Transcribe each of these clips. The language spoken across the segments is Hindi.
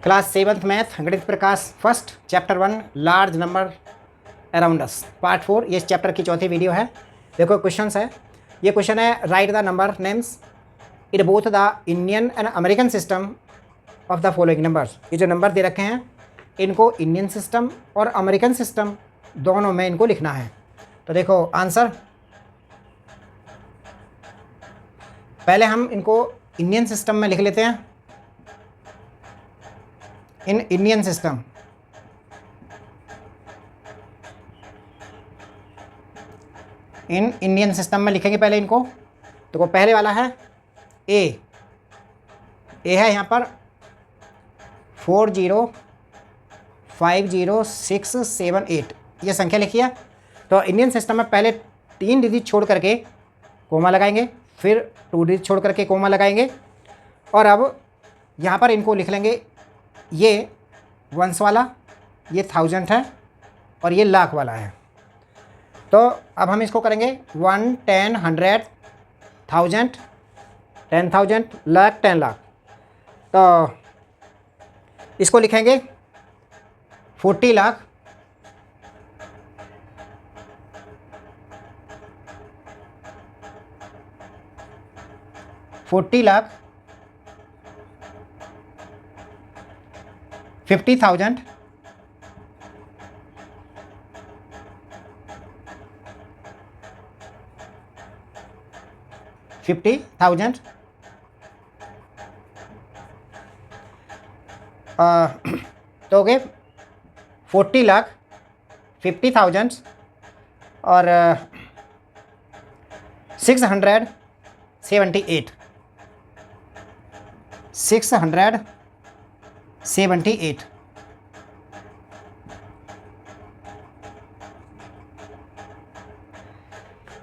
क्लास 7th मैथ गणित Prakash first chapter 1 large number around us part 4 ये इस चैप्टर की चौथी वीडियो है। देखो क्वेश्चंस है, ये क्वेश्चन है right the number names in both the Indian and American system of the following numbers. ये जो नंबर दे रखे हैं इनको इंडियन सिस्टम और अमेरिकन सिस्टम दोनों में इनको लिखना है। तो देखो आंसर, पहले हम इनको इंडियन सिस्टम में लिख लेते हैं। इन इंडियन सिस्टम में लिखेंगे पहले इनको। तो पहले वाला है ए है यहाँ पर 405067 ये संख्या लिखी है। तो इंडियन सिस्टम में पहले 3 डिजिट छोड़ करके कोमा लगाएंगे, फिर 2 डिजिट छोड़ करके कोमा लगाएंगे, और अब यहाँ पर इनको लिख लेंगे। ये वंस वाला, ये 1000 है और ये लाख वाला है। तो अब हम इसको करेंगे 1, 10, 100, 1000, 10,000, लाख, 10 लाख। तो इसको लिखेंगे 40 लाख, 40 लाख, 50,000, 50,000, तो हो गए 40 लाख, 50,000 और 678 678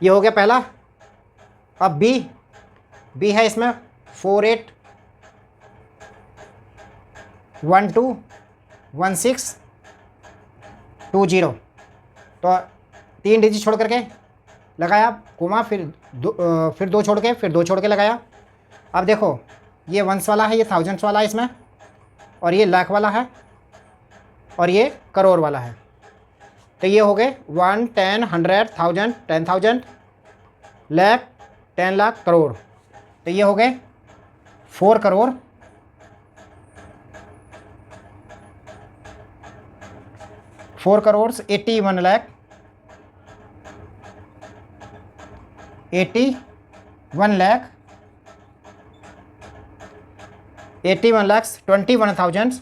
ये हो गया पहला। अब बी है इसमें 48121620। तो 3 डिजिट छोड़ करके लगाया कोमा, फिर 2 छोड़ के, फिर 2 छोड़ के लगाया। अब देखो ये वंस वाला है, ये 1000 वाला है इसमें, और ये लाख वाला है, और ये करोड़ वाला है। तो ये हो गए 1, 10, 100, 1000, 10,000, लाख, 10 लाख, करोड़। तो ये हो गए 4 करोड़ 81 लाख 81 लाख 81 lakhs 21,000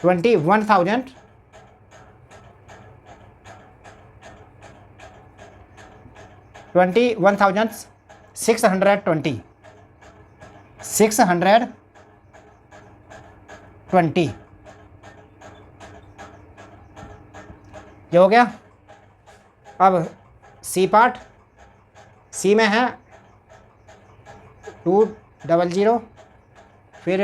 21,000 620 ये हो गया। अब सी पार्ट, सी में है 200, फिर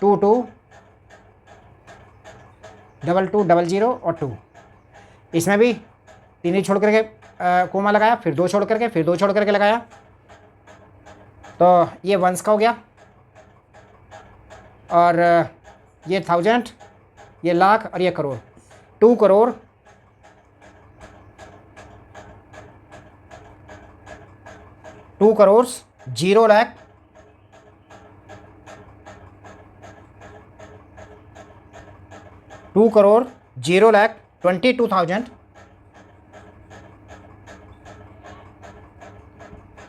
222200 और 2। इसमें भी 3 ही छोड़ करके कोमा लगाया, फिर 2 छोड़ करके, फिर 2 छोड़ करके लगाया। तो ये वंस का हो गया, और ये 1000, ये लाख, और ये करोड़। 2 करोड़ 0 लाख 2 करोड़ 0 लाख 22,000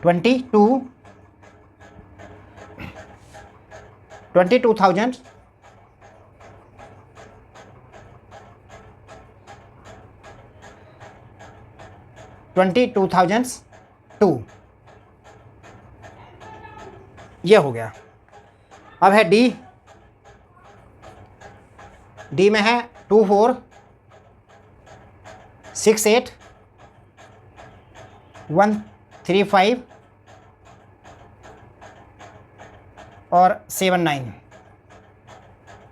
22,000 22,002 ये हो गया। अब है डी में है 2468135 और 79।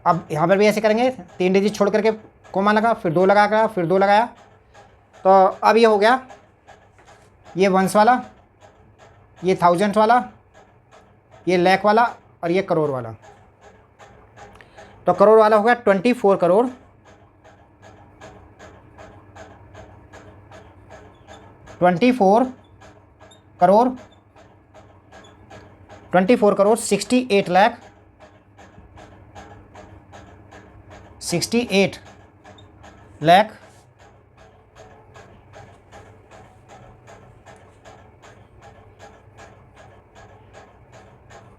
अब यहाँ पर भी ऐसे करेंगे, 3 डिजिट छोड़ करके कोमा लगा, फिर 2 लगा, फिर 2 लगाया। तो अब ये हो गया, ये वंस वाला, ये 1000 वाला, ये लाख वाला और ये करोड़ वाला। तो करोड़ वाला हो गया 24 करोड़, 24 करोड़, 24 करोड़ 68 लाख, 68 लाख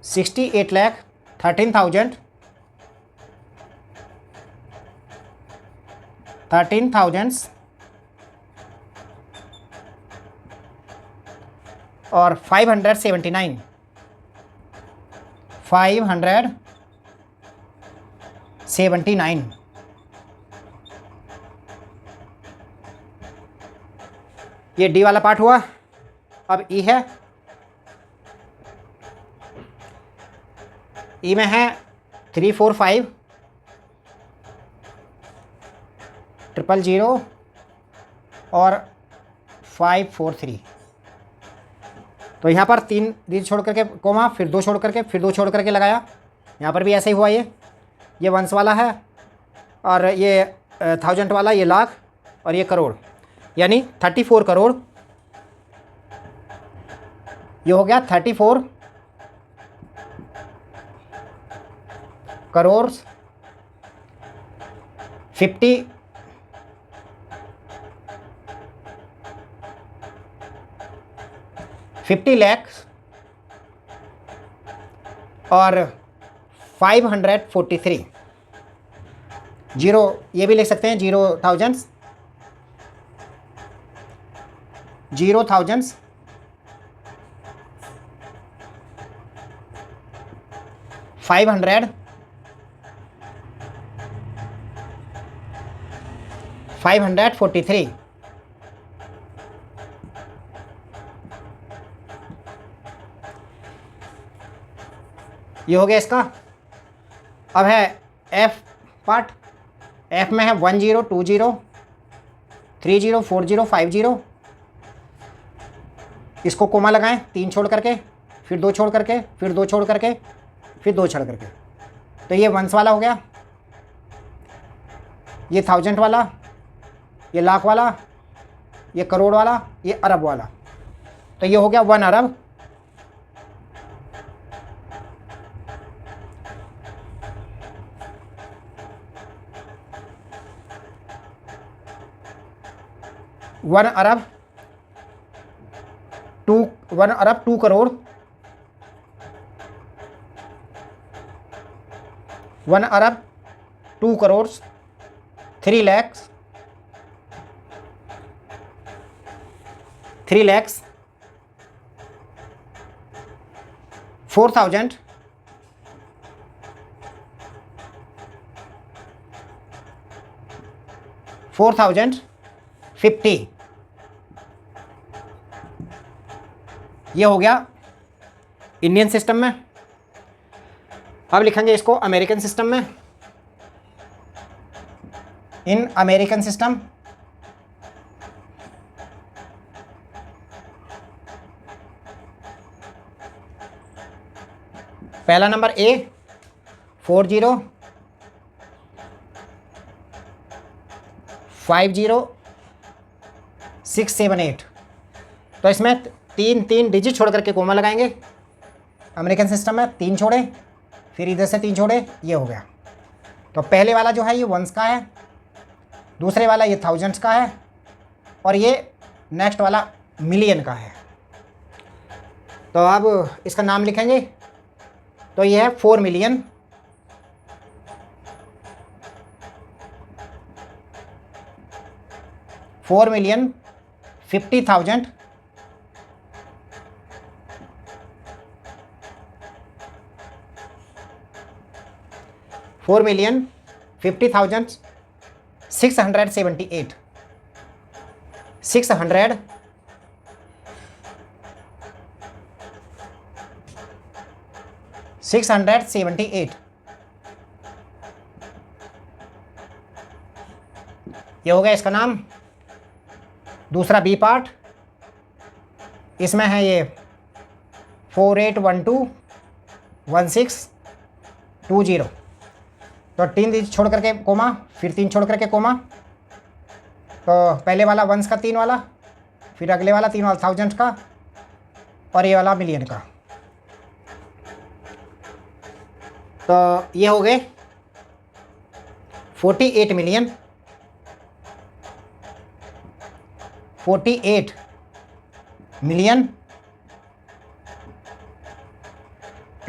68 लाख 13,000 और 579 ये डी वाला पार्ट हुआ। अब ई है, ई में है 345 000 और 543। तो यहाँ पर 3 डिजिट छोड़ करके कोमा, फिर 2 छोड़ करके, फिर 2 छोड़ करके लगाया। यहाँ पर भी ऐसे ही हुआ। ये वंस वाला है और ये 1000 वाला, ये लाख और ये करोड़, यानी 34 करोड़। ये हो गया 34 करोड़ 50 लाख और 543 जीरो, ये भी लिख सकते हैं 0,000 543। ये हो गया इसका। अब है एफ पार्ट। एफ में है 10 20 30 40 50। इसको कोमा लगाएं, 3 छोड़ करके, फिर 2 छोड़ करके, फिर 2 छोड़ करके, फिर 2 छोड़ करके। तो ये वंस वाला हो गया, ये 1000 वाला, ये लाख वाला, ये करोड़ वाला, ये अरब वाला। तो ये हो गया 1 अरब। वन अरब 2 करोड़, 1 अरब 2 करोड़ 3 लाख 4,000 4,050। ये हो गया इंडियन सिस्टम में। अब लिखेंगे इसको अमेरिकन सिस्टम में। इन अमेरिकन सिस्टम पहला नंबर ए 40 50 678। तो इसमें 3 डिजिट छोड़ करके कोमा लगाएंगे। अमेरिकन सिस्टम में 3 छोड़े, फिर इधर से 3 छोड़े, ये हो गया। तो पहले वाला जो है ये वंस का है, दूसरे वाला ये थाउजेंड्स का है, और ये नेक्स्ट वाला मिलियन का है। तो अब इसका नाम लिखेंगे। तो ये है 4 मिलियन, 4,50,000 4,50,000 678 678। ये हो गया इसका नाम। दूसरा बी पार्ट, इसमें है ये 4812 1620। तो 3 डिजिट छोड़ करके कोमा, फिर 3 छोड़ करके कोमा। तो पहले वाला वंस का 3 वाला, फिर अगले वाला 3 वाला थाउजेंड का, और ये वाला मिलियन का। तो ये हो गए 48 मिलियन, 48 मिलियन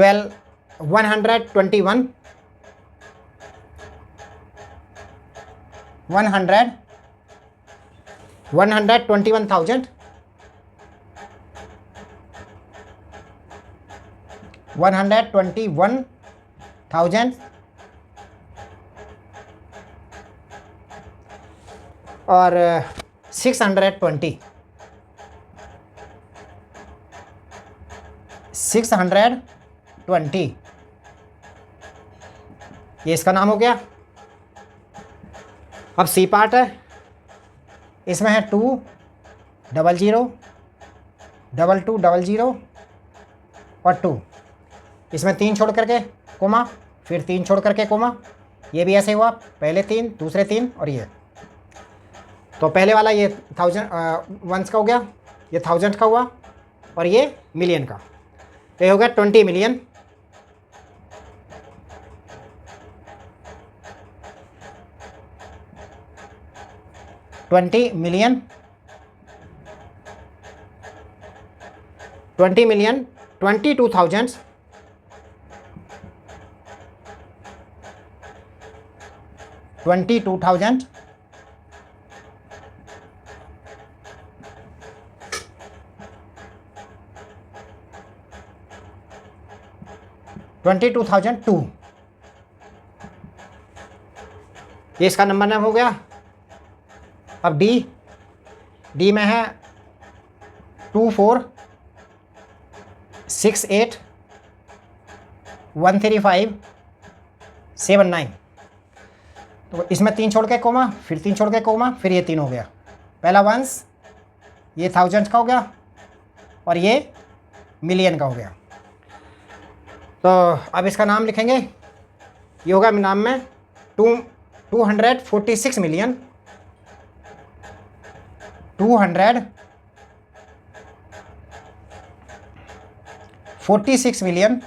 121 121,000 121,000 और 620 ये इसका नाम हो गया। अब सी पार्ट है, इसमें है 200 2200 और 2। इसमें 3 छोड़ करके कोमा, फिर 3 छोड़ करके कोमा। ये भी ऐसे हुआ, पहले 3 दूसरे 3 और ये। तो पहले वाला ये 1000 वंस का हो गया, ये 1000 का हुआ, और ये मिलियन का। तो ये हो गया 20 मिलियन। $20 million 22,000 22,000 22,002 ये इसका नंबर नाम हो गया। अब डी में है 24681357 तो इसमें 3 छोड़ के कोमा, फिर 3 छोड़ के कोमा, फिर ये 3 हो गया। पहला वंस, ये 1000 का हो गया, और ये मिलियन का हो गया। तो अब इसका नाम लिखेंगे, ये होगा नाम में 246 मिलियन 246 मिलियन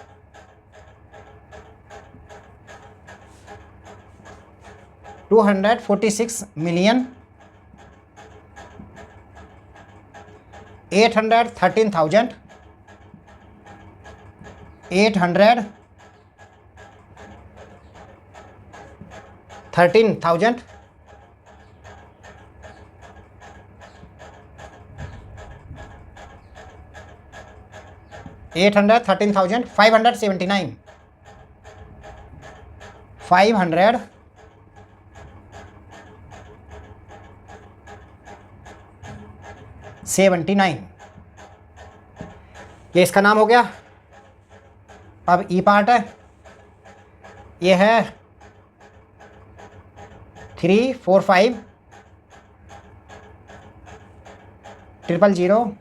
246 मिलियन 813,000 813,000 813,579 579 ये इसका नाम हो गया। अब ई पार्ट है, ये है 345 000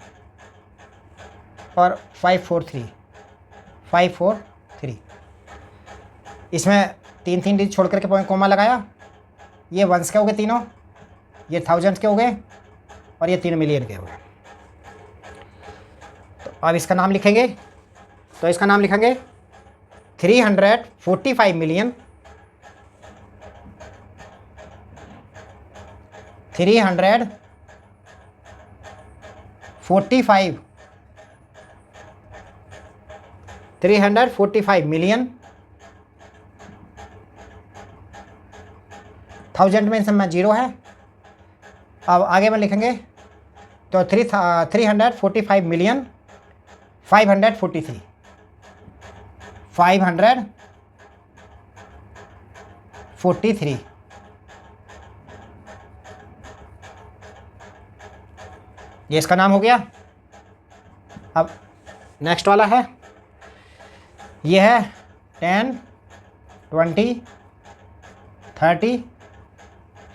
और 543 इसमें 3 डिजिट छोड़ करके कोमा लगाया। ये वंस के हो गए तीनों, ये 1000 के हो गए, और ये 3 मिलियन के हो गए। तो अब इसका नाम लिखेंगे, तो इसका नाम लिखेंगे 345 मिलियन 345 मिलियन 1000 में इसमें 0 है। अब आगे में लिखेंगे तो 345 मिलियन 543 ये इसका नाम हो गया। अब नेक्स्ट वाला है, ये है 10 20 30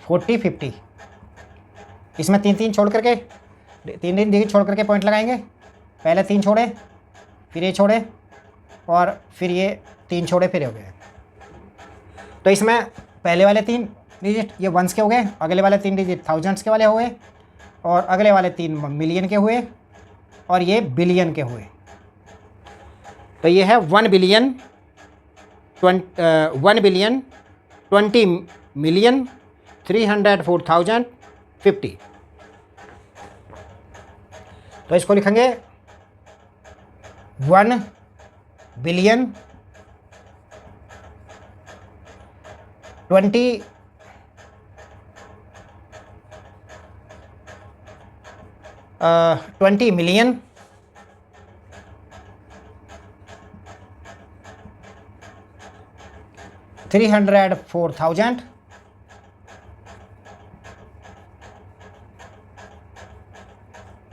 40 50 इसमें 3 छोड़ करके 3 डिजिट छोड़ करके पॉइंट लगाएंगे। पहले 3 छोड़े, फिर ये छोड़े, और फिर ये 3 छोड़े फिर हो गए। तो इसमें पहले वाले 3 डिजिट ये वंस के हो गए, अगले वाले 3 डिजिट थाउजेंड्स के वाले हुए, और अगले वाले 3 मिलियन के हुए, और ये बिलियन के हुए। तो ये है 1 बिलियन 20,304,050। तो इसको लिखेंगे 1 बिलियन 20 मिलियन 304,000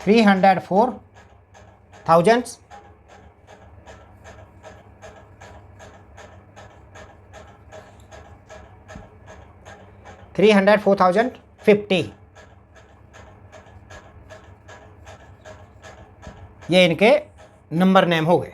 304,000 304,050। ये इनके नंबर नेम हो गए।